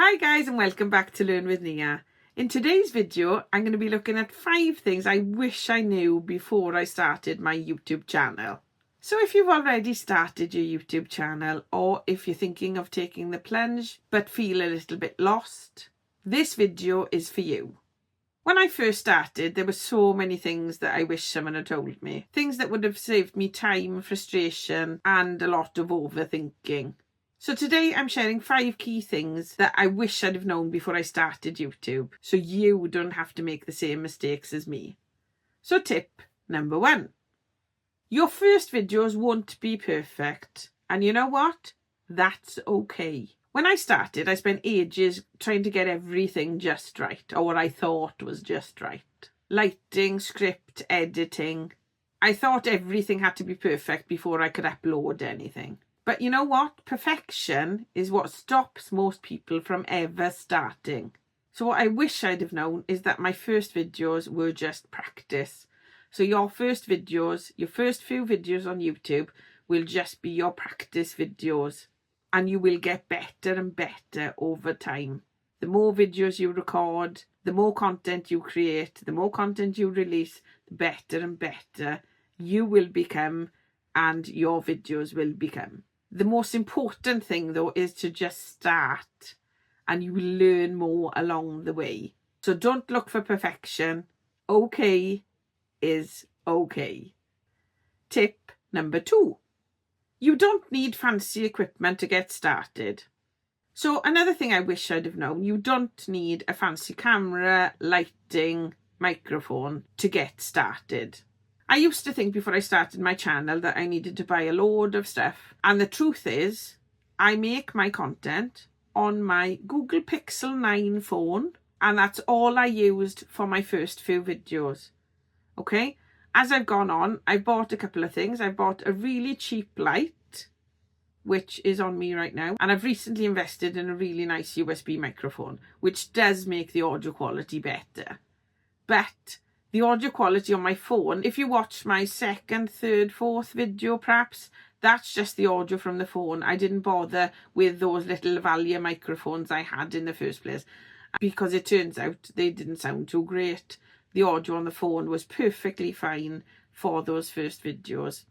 Hi guys, and welcome back to Learn with Nia. In today's video, I'm going to be looking at 5 things I wish I knew before I started my YouTube channel. So if you've already started your YouTube channel, or if you're thinking of taking the plunge but feel a little bit lost, this video is for you. When I first started, there were so many things that I wish someone had told me. Things that would have saved me time, frustration, and a lot of overthinking. So today I'm sharing 5 key things that I wish I'd have known before I started YouTube, so you don't have to make the same mistakes as me. So tip number 1. Your first videos won't be perfect. And you know what? That's okay. When I started, I spent ages trying to get everything just right, or what I thought was just right. Lighting, script, editing. I thought everything had to be perfect before I could upload anything. But you know what? Perfection is what stops most people from ever starting. So what I wish I'd have known is that my first videos were just practice. So your first videos, your first few videos on YouTube will just be your practice videos. And you will get better and better over time. The more videos you record, the more content you create, the more content you release, the better and better you will become and your videos will become. The most important thing though is to just start, and you will learn more along the way. So don't look for perfection. Okay is okay. Tip number 2. You don't need fancy equipment to get started. So another thing I wish I'd have known, you don't need a fancy camera, lighting, microphone to get started. I used to think before I started my channel that I needed to buy a load of stuff. And the truth is, I make my content on my Google Pixel 9 phone. And that's all I used for my first few videos. Okay? As I've gone on, I've bought a couple of things. I've bought a really cheap light, which is on me right now. And I've recently invested in a really nice USB microphone, which does make the audio quality better. But the audio quality on my phone, if you watch my 2nd, 3rd, 4th video perhaps, that's just the audio from the phone. I didn't bother with those little Valia microphones I had in the first place because it turns out they didn't sound too great. The audio on the phone was perfectly fine for those first videos.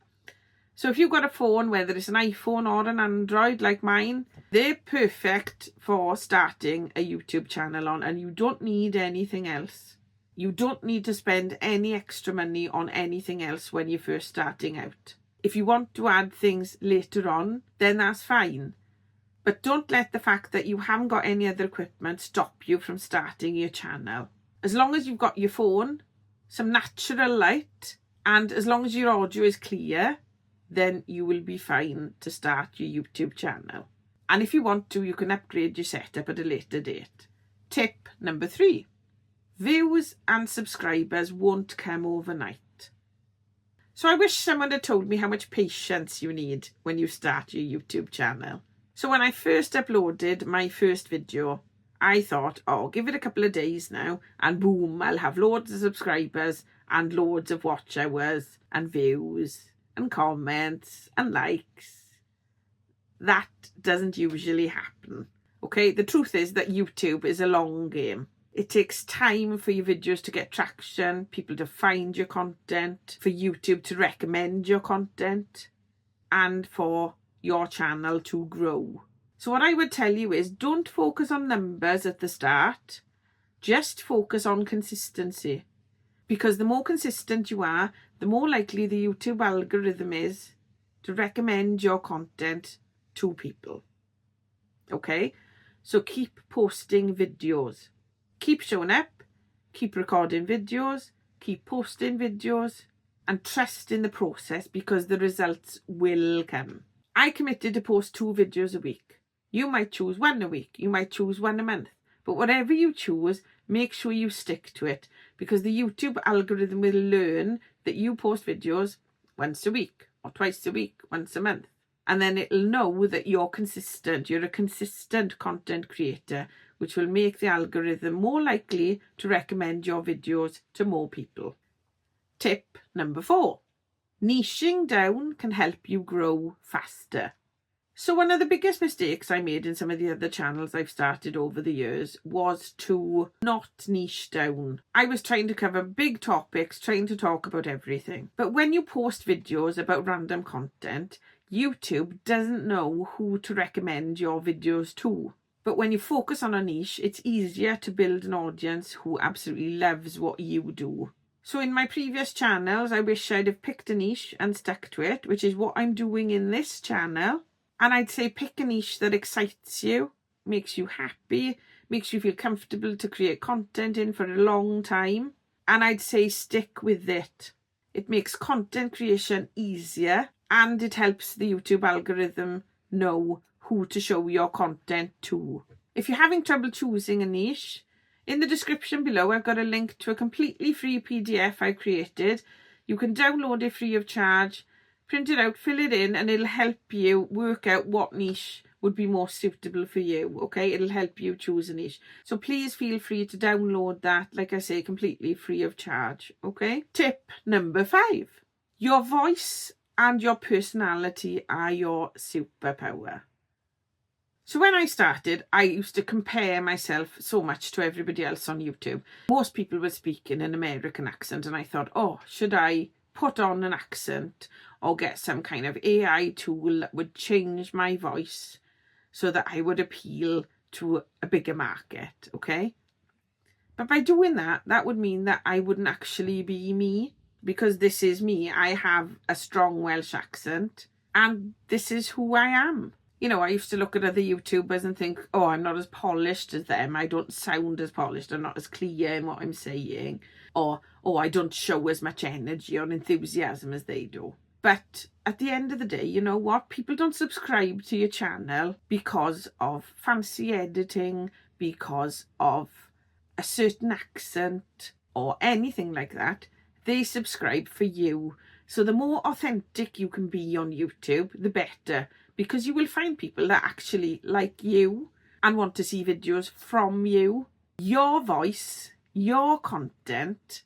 So if you've got a phone, whether it's an iPhone or an Android like mine, they're perfect for starting a YouTube channel on, and you don't need anything else. You don't need to spend any extra money on anything else when you're first starting out. If you want to add things later on, then that's fine. But don't let the fact that you haven't got any other equipment stop you from starting your channel. As long as you've got your phone, some natural light, and as long as your audio is clear, then you will be fine to start your YouTube channel. And if you want to, you can upgrade your setup at a later date. Tip number 3. Views and subscribers won't come overnight. So I wish someone had told me how much patience you need when you start your YouTube channel. So when I first uploaded my first video, I thought, oh, give it a couple of days now and boom, I'll have loads of subscribers and loads of watch hours and views and comments and likes. That doesn't usually happen. Okay, the truth is that YouTube is a long game. It takes time for your videos to get traction, people to find your content, for YouTube to recommend your content, and for your channel to grow. So what I would tell you is don't focus on numbers at the start, just focus on consistency. Because the more consistent you are, the more likely the YouTube algorithm is to recommend your content to people. Okay? So keep posting videos. Keep showing up, keep recording videos, keep posting videos, and trust in the process because the results will come. I committed to post 2 videos a week. You might choose 1 a week, you might choose 1 a month, but whatever you choose, make sure you stick to it because the YouTube algorithm will learn that you post videos once a week or twice a week, once a month. And then it'll know that you're consistent, you're a consistent content creator, which will make the algorithm more likely to recommend your videos to more people. Tip number 4. Niching down can help you grow faster. So one of the biggest mistakes I made in some of the other channels I've started over the years was to not niche down. I was trying to cover big topics, trying to talk about everything. But when you post videos about random content, YouTube doesn't know who to recommend your videos to. But when you focus on a niche, it's easier to build an audience who absolutely loves what you do. So in my previous channels, I wish I'd have picked a niche and stuck to it, which is what I'm doing in this channel. And I'd say pick a niche that excites you, makes you happy, makes you feel comfortable to create content in for a long time. And I'd say stick with it. It makes content creation easier and it helps the YouTube algorithm know who to show your content to. If you're having trouble choosing a niche, in the description below I've got a link to a completely free PDF I've created. You can download it free of charge, print it out, fill it in, and it'll help you work out what niche would be more suitable for you, okay? It'll help you choose a niche. So please feel free to download that, like I say, completely free of charge, okay? Tip number 5. Your voice and your personality are your superpower. So when I started, I used to compare myself so much to everybody else on YouTube. Most people were speaking an American accent, and I thought, oh, should I put on an accent or get some kind of AI tool that would change my voice so that I would appeal to a bigger market, okay? But by doing that, that would mean that I wouldn't actually be me, because this is me. I have a strong Welsh accent and this is who I am. You know, I used to look at other YouTubers and think, oh, I'm not as polished as them. I don't sound as polished. I'm not as clear in what I'm saying. Or, oh, I don't show as much energy or enthusiasm as they do. But at the end of the day, you know what? People don't subscribe to your channel because of fancy editing, because of a certain accent or anything like that. They subscribe for you. So the more authentic you can be on YouTube, the better. Because you will find people that actually like you and want to see videos from you. Your voice, your content,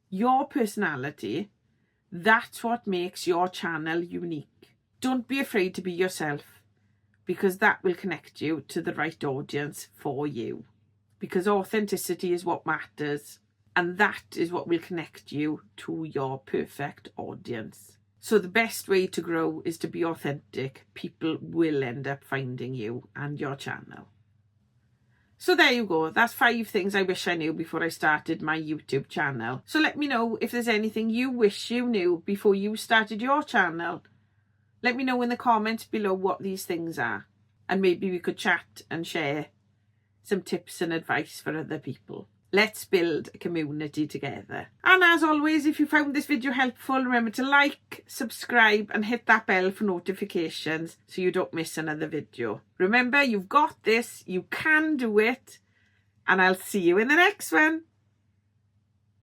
your personality, that's what makes your channel unique. Don't be afraid to be yourself, because that will connect you to the right audience for you. Because authenticity is what matters, and that is what will connect you to your perfect audience. So the best way to grow is to be authentic. People will end up finding you and your channel. So there you go. That's 5 things I wish I knew before I started my YouTube channel. So let me know if there's anything you wish you knew before you started your channel. Let me know in the comments below what these things are. And maybe we could chat and share some tips and advice for other people. Let's build a community together. And as always, if you found this video helpful, remember to like, subscribe and hit that bell for notifications so you don't miss another video. Remember, you've got this, you can do it, and I'll see you in the next one.